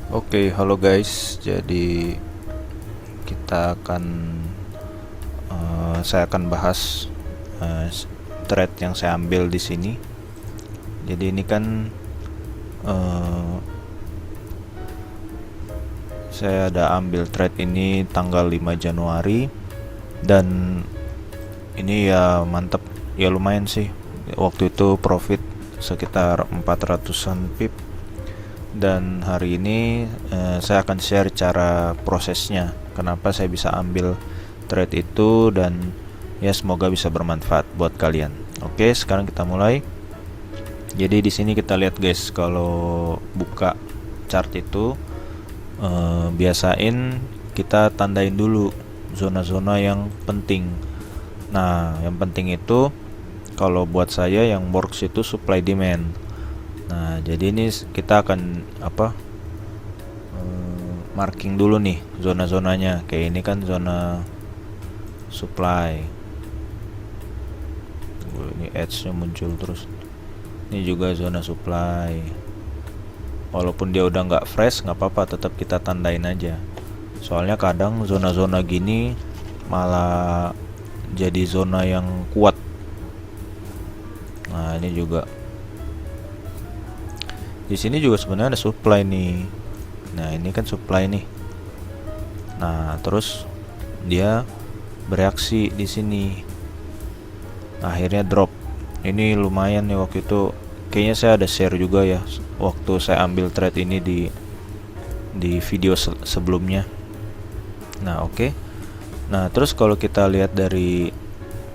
Oke, halo guys. Jadi kita akan saya akan bahas thread yang saya ambil di sini. Jadi ini kan saya ada ambil thread ini tanggal 5 Januari dan ini ya mantep, ya lumayan sih. Waktu itu profit sekitar 400-an pip. Dan hari ini saya akan share cara prosesnya, kenapa saya bisa ambil trade itu, dan ya semoga bisa bermanfaat buat kalian. Oke, sekarang kita mulai. Jadi di sini kita lihat guys, kalau buka chart itu biasain kita tandain dulu zona-zona yang penting. Nah, yang penting itu kalau buat saya yang works itu supply demand. Nah, jadi ini kita akan marking dulu nih zona-zonanya. Kayak ini kan zona supply. Ini edge-nya muncul terus. Ini juga zona supply. Walaupun dia udah nggak fresh, nggak apa-apa, tetap kita tandain aja. Soalnya kadang zona-zona gini malah jadi zona yang kuat. Nah, ini juga. Di sini juga sebenarnya ada supply nih. Nah, ini kan supply nih. Nah, terus dia bereaksi di sini. Akhirnya drop. Ini lumayan nih waktu itu. Kayaknya saya ada share juga ya waktu saya ambil trade ini di video sebelumnya. Nah, oke. Nah, terus kalau kita lihat dari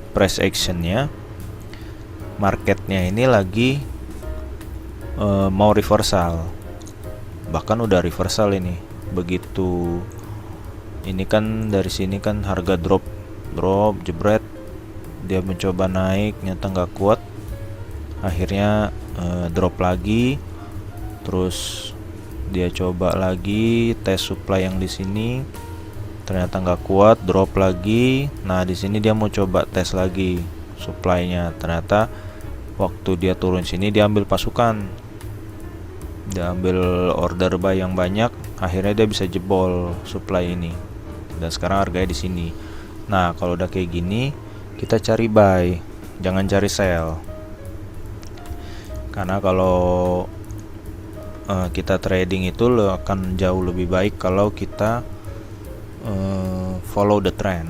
price actionnya, marketnya ini lagi mau reversal, bahkan udah reversal ini. Begitu ini kan dari sini kan harga drop jebret, dia mencoba naik, nyata nggak kuat, akhirnya drop lagi. Terus dia coba lagi tes supply yang di sini, ternyata nggak kuat, drop lagi. Nah, di sini dia mau coba tes lagi supply-nya, ternyata waktu dia turun sini dia ambil pasukan, dia ambil order buy yang banyak, akhirnya dia bisa jebol supply ini, dan sekarang harganya di sini. Nah, kalau udah kayak gini kita cari buy, jangan cari sell. Karena kalau kita trading itu akan jauh lebih baik kalau kita follow the trend.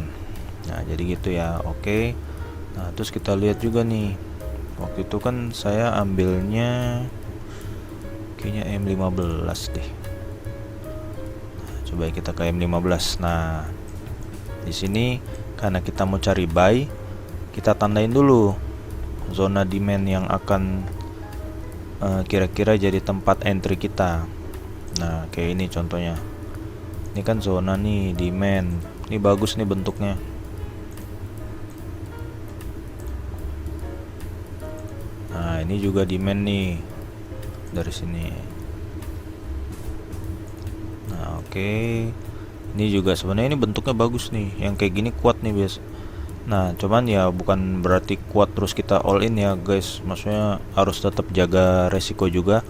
Nah, jadi gitu ya. Oke. Nah, terus kita lihat juga nih, waktu itu kan saya ambilnya kayaknya M15 deh. Nah, coba kita ke M15. Nah, di sini karena kita mau cari buy, kita tandain dulu zona demand yang akan kira-kira jadi tempat entry kita. Nah, kayak ini contohnya. Ini kan zona nih demand. Ini bagus nih bentuknya. Nah, ini juga demand nih dari sini. Nah, oke. Ini juga sebenarnya ini bentuknya bagus nih. Yang kayak gini kuat nih biasa. Nah, cuman ya bukan berarti kuat terus kita all in ya guys. Maksudnya harus tetap jaga resiko juga,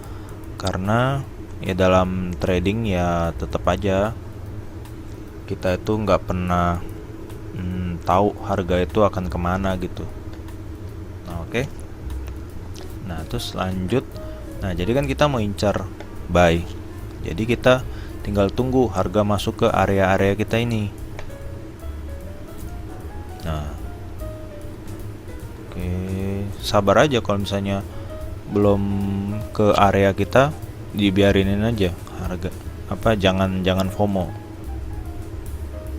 karena ya dalam trading ya tetap aja kita itu nggak pernah tahu harga itu akan kemana gitu. Nah, oke. Nah, terus lanjut. Nah, jadi kan kita mau incar buy, jadi kita tinggal tunggu harga masuk ke area-area kita ini. Nah, oke, sabar aja kalau misalnya belum ke area kita, dibiarinin aja harga jangan FOMO.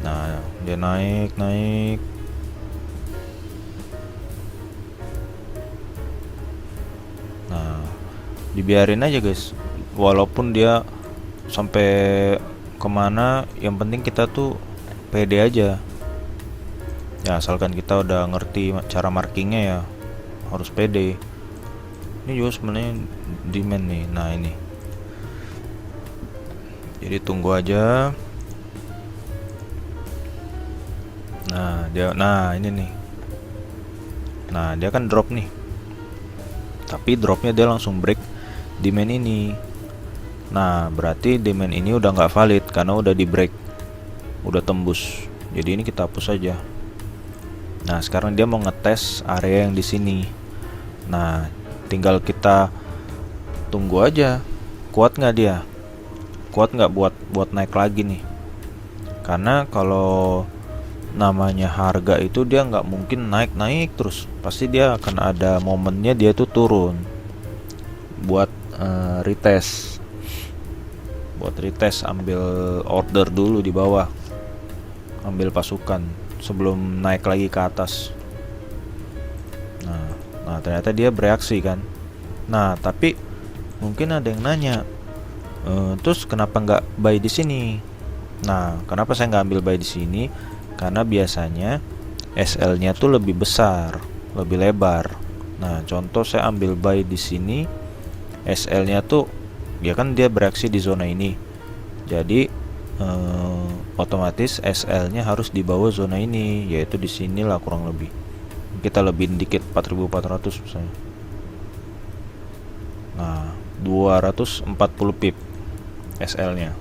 Nah, dia naik. Nah, dibiarin aja guys, walaupun dia sampai kemana, yang penting kita tuh pede aja ya, asalkan kita udah ngerti cara markingnya ya, harus pede. Ini juga sebenarnya demand nih. Nah, ini jadi tunggu aja. Nah ini nih. Nah, dia kan drop nih, tapi dropnya dia langsung break demand ini. Nah, berarti demand ini udah nggak valid karena udah di break, udah tembus. Jadi ini kita hapus aja. Nah, sekarang dia mau ngetes area yang di sini. Nah, tinggal kita tunggu aja, kuat nggak dia, kuat nggak buat naik lagi nih. Karena kalau namanya harga itu dia nggak mungkin naik terus, pasti dia akan ada momennya dia tuh turun buat retest. Buat retest, ambil order dulu di bawah, ambil pasukan sebelum naik lagi ke atas. Nah, ternyata dia bereaksi kan. Nah, tapi mungkin ada yang nanya, terus kenapa nggak buy di sini? Nah, kenapa saya nggak ambil buy di sini? Karena biasanya SL-nya tuh lebih besar, lebih lebar. Nah, contoh saya ambil buy di sini, SL-nya tuh ya kan dia bereaksi di zona ini. Jadi otomatis SL-nya harus di bawah zona ini, yaitu di sinilah kurang lebih. Kita lebihin dikit 4400 misalnya. Nah, 240 pip SL-nya.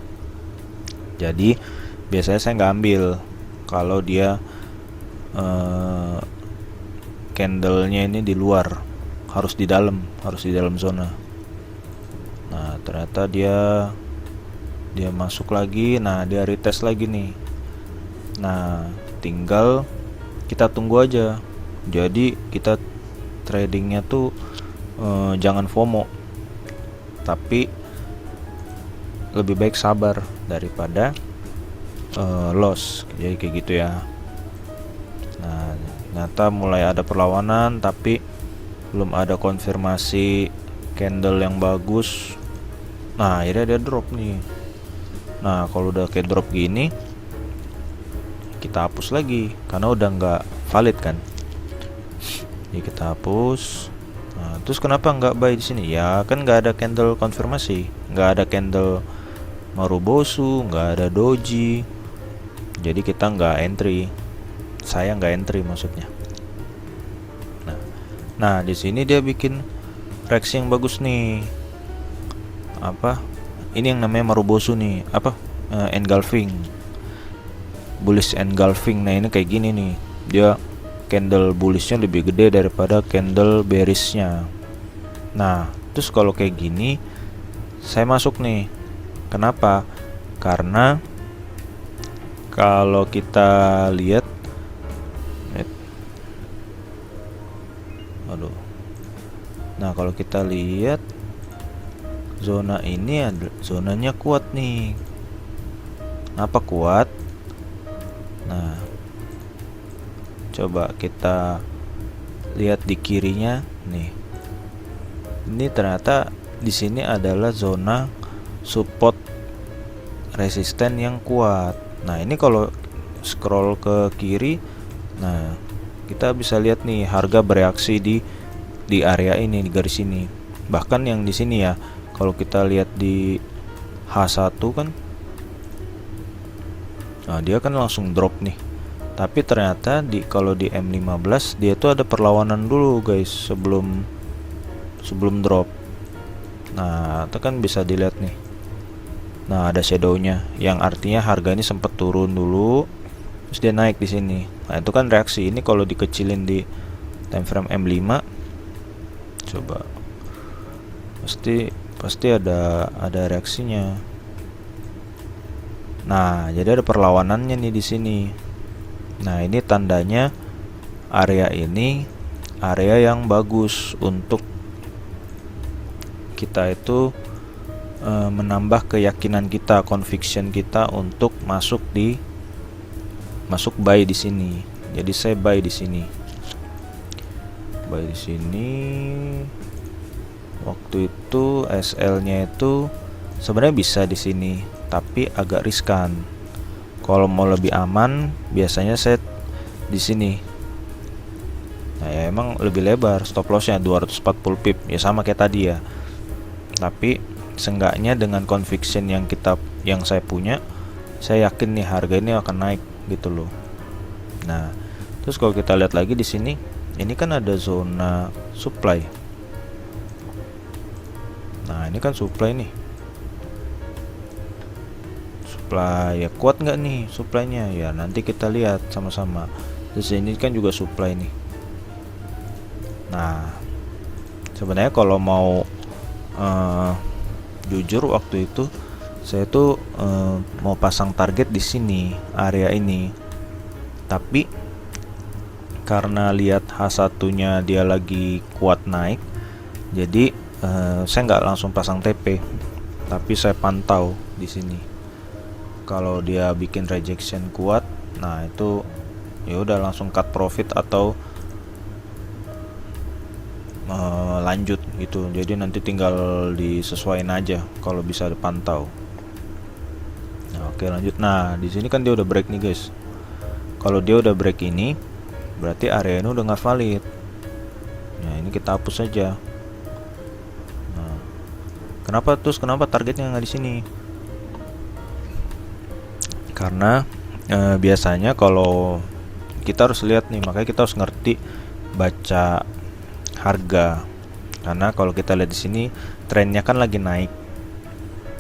Jadi biasanya saya nggak ambil kalau dia candle-nya ini di luar, harus di dalam zona. Nah, ternyata dia masuk lagi. Nah, dia retest lagi nih. Nah, tinggal kita tunggu aja. Jadi kita tradingnya tuh jangan FOMO, tapi lebih baik sabar daripada loss. Jadi kayak gitu ya. Nah, ternyata mulai ada perlawanan tapi belum ada konfirmasi candle yang bagus. Nah, akhirnya dia drop nih. Nah, kalau udah kayak drop gini, kita hapus lagi karena udah nggak valid kan. Jadi kita hapus. Nah, terus kenapa nggak buy di sini? Ya kan nggak ada candle konfirmasi, nggak ada candle Marubosu, nggak ada doji. Jadi kita nggak entry. Saya nggak entry maksudnya. Nah, di sini dia bikin reaksi yang bagus nih. Apa? Ini yang namanya Marubosu nih, engulfing, bullish engulfing. Nah, ini kayak gini nih, dia candle bullishnya lebih gede daripada candle bearishnya. Nah, terus kalau kayak gini saya masuk nih. Kenapa? Karena kalau kita lihat, nah kalau kita lihat zona ini zonanya kuat nih. Kenapa kuat? Nah, coba kita lihat di kirinya nih. Ini ternyata di sini adalah zona support resisten yang kuat. Nah, ini kalau scroll ke kiri, nah kita bisa lihat nih harga bereaksi di area ini, di garis ini. Bahkan yang di sini ya, kalau kita lihat di H1 kan, nah dia kan langsung drop nih. Tapi ternyata kalau di M15 dia tuh ada perlawanan dulu guys sebelum drop. Nah, itu kan bisa dilihat nih. Nah, ada shadownya, yang artinya harga ini sempat turun dulu, terus dia naik di sini. Nah, itu kan reaksi. Ini kalau dikecilin di time frame M5, coba pasti ada reaksinya. Nah, jadi ada perlawanannya nih di sini. Nah, ini tandanya area ini area yang bagus untuk kita itu menambah keyakinan kita, conviction kita untuk masuk buy di sini. Jadi saya buy di sini. Buy di sini. Waktu itu SL-nya itu sebenarnya bisa di sini, tapi agak riskan. Kalau mau lebih aman, biasanya saya di sini. Nah, ya emang lebih lebar, stop loss-nya 240 pip, ya sama kayak tadi ya. Tapi seenggaknya dengan conviction yang saya punya, saya yakin nih harga ini akan naik gitu loh. Nah, terus kalau kita lihat lagi di sini, ini kan ada zona supply. Nah, ini kan supply nih. supply ya, kuat nggak nih supply-nya ya, nanti kita lihat sama-sama. Terus ini kan juga supply nih. Nah sebenarnya kalau mau jujur, waktu itu saya tuh mau pasang target di sini, area ini, tapi karena lihat H1-nya dia lagi kuat naik, jadi saya nggak langsung pasang TP, tapi saya pantau di sini. Kalau dia bikin rejection kuat, nah itu ya udah langsung cut profit atau lanjut gitu. Jadi nanti tinggal disesuaikan aja kalau bisa dipantau. Nah, oke lanjut. Nah di sini kan dia udah break nih guys. Kalau dia udah break ini, berarti area ini udah nggak valid. Nah ini kita hapus saja. Nah, kenapa targetnya nggak di sini? Karena biasanya kalau kita harus lihat nih, makanya kita harus ngerti baca harga. Karena kalau kita lihat di sini trennya kan lagi naik.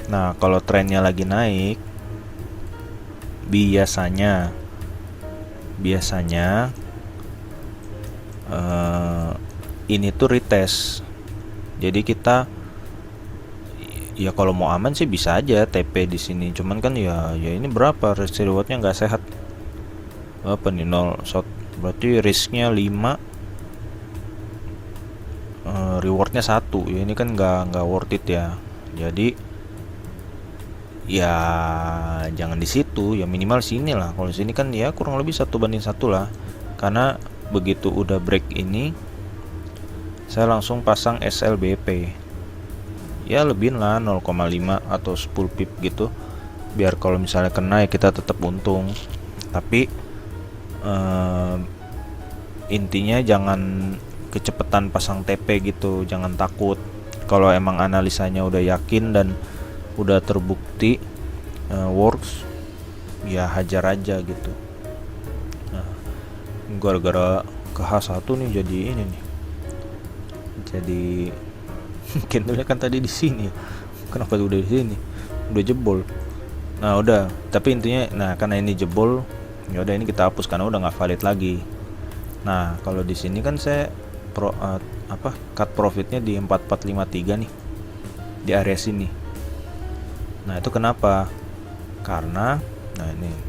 Nah kalau trennya lagi naik, biasanya ini tuh retest. Jadi kita ya kalau mau aman sih bisa aja TP di sini. Cuman kan ya ini berapa risk rewardnya nggak sehat. Apa nih 0 shot, berarti risknya 5, rewardnya 1 ya, ini kan nggak worth it ya. Jadi ya jangan di situ, ya minimal sini lah. Kalau sini kan ya kurang lebih 1:1 lah. Karena begitu udah break ini, saya langsung pasang SLBP ya, lebihin lah 0,5 atau 10 pip gitu, biar kalau misalnya kena ya kita tetap untung. Tapi intinya jangan kecepatan pasang TP gitu, jangan takut. Kalau emang analisanya udah yakin dan udah terbukti works, ya hajar aja gitu. Nah, gara-gara ke H1 nih jadi ini nih, jadi candlenya kan tadi di sini, kenapa udah di sini, udah jebol. Nah udah, tapi intinya nah karena ini jebol, ya udah ini kita hapus karena udah nggak valid lagi. Nah kalau di sini kan saya cut profitnya di 4453 nih, di area sini. Nah itu kenapa? Karena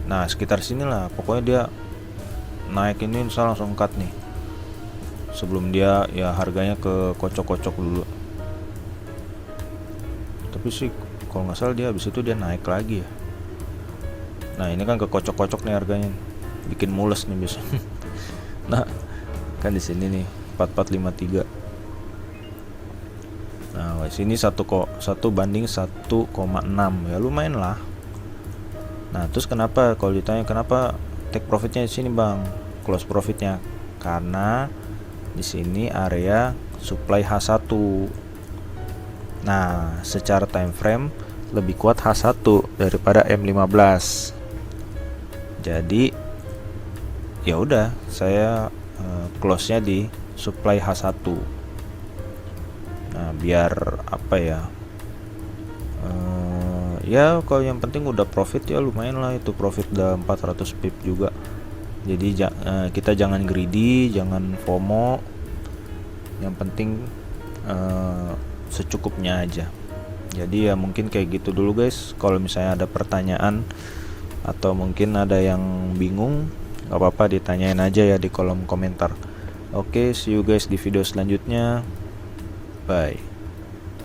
nah sekitar sini lah pokoknya dia naik ini, saya langsung cut nih sebelum dia ya harganya ke kocok-kocok dulu. Tapi sih kalau nggak salah dia habis itu dia naik lagi ya. Nah ini kan ke kocok-kocok nih harganya, bikin mules nih biasa. Nah kan di sini nih 4453. Nah sini 1 banding 1,6 ya, lumayan lah. Nah terus kenapa kalau ditanya kenapa take profitnya di sini bang, close profitnya? Karena di sini area supply H1. Nah secara time frame lebih kuat H1 daripada M15. Jadi ya udah saya close-nya di supply H1. Nah biar apa ya, ya kalau yang penting udah profit ya lumayan lah, itu profit udah 400 pip juga. Jadi kita jangan greedy, jangan FOMO, yang penting secukupnya aja. Jadi ya mungkin kayak gitu dulu guys. Kalau misalnya ada pertanyaan atau mungkin ada yang bingung, gak apa-apa ditanyain aja ya di kolom komentar. Oke, see you guys di video selanjutnya. Bye.